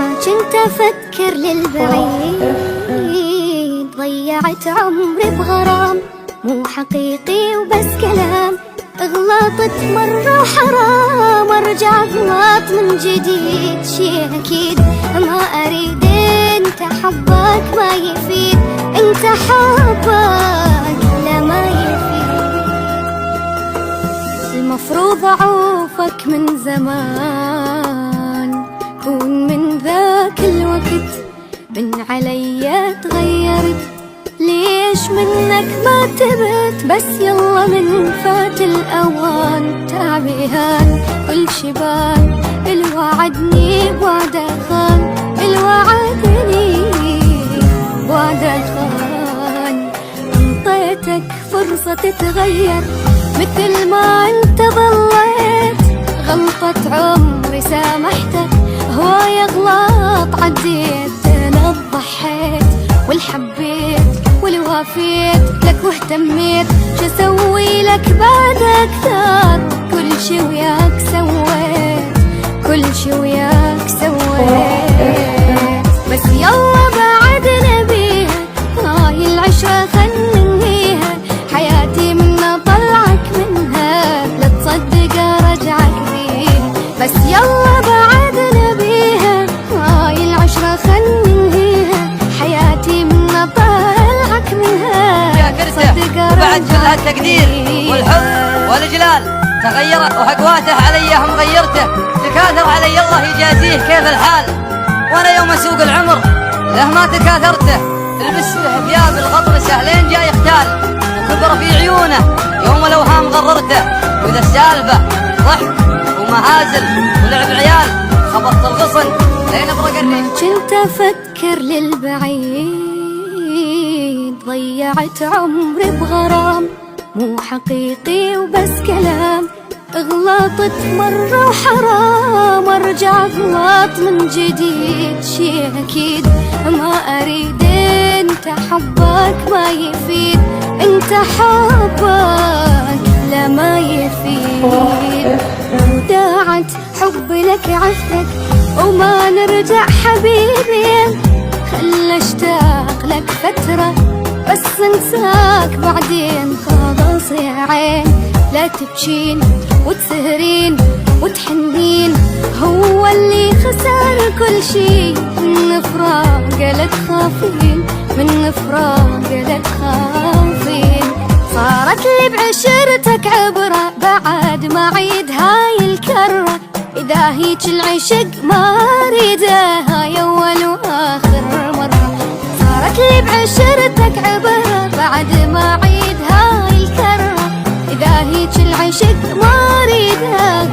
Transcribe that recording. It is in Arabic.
ما كنت أفكر للبعيد، ضيعت عمري بغرام مو حقيقي وبس كلام. غلطت مرة وحرام ارجع غلط من جديد، شي أكيد ما أريد. انت حبك ما يفيد، انت حبك لا ما يفيد. المفروض أعوفك من زمان، كون من ذاك الوقت من علي تغيرت. ليش منك ما تبت بس يلا من فات الأوان. تعبي هان كل شبان الوعدني بوعده خان، الوعدني بوعده خان. انطيتك فرصة تتغير مثل ما انت ظليت. غلطة عمري سامحتك، هواية غلط عديت. انا ضحيت والحبيت والوافيت لك واهتميت. شو اسوي لك بعد اكثر؟ كل شي وياك سويت، كل شي وياك سويت. بس يلا بعد نبيها، هاي العشرة خل ننهيها. حياتي من طلعك منها، لا تصدق ارجعك بيها. بس يلا بعد نبيها، هاي العشرة خل ننهيها. حياتي من طلعك منها، يا كرته بعد كل هالتقدير والحب والجلال تغير وهقواته علي هم غيرته. تكاثر علي الله يجازيه كيف الحال، وانا يوم اسوق العمر له ما تكاثرته. البس له ثياب الغطر سهلين جاي يختال، وكبر في عيونه يوم الاوهام غررته. واذا السالفه ضحك ومهازل ولعب عيال، خبطت الغصن لين ابرق الريح. ما كنت افكر للبعيد، ضيعت عمري بغرام مو حقيقي وبس كلام. غلطت مرة وحرام ارجع غلط من جديد، شي اكيد ما اريد. انت حبك ما يفيد، انت حبك لا ما يفيد. وداعت حبي لك عفتك وما نرجع حبيبي. خل اشتاق لك فترة بس انساك بعدين. خلاص يا عين لا تبكين وتسهرين وتحنين. هو اللي خسر كل شي من فراق لا تخافين، من فراق لا تخافين. صارت لي بعشرتك عبرة بعد ما عيد هاي الكرة. إذا هيج العشق ما اريده، هاي أول وآخر مرة. صارت لي بعشرتك عبرة بعد ما عيد هاي الكرة. إذا هيج العشق ما اريده،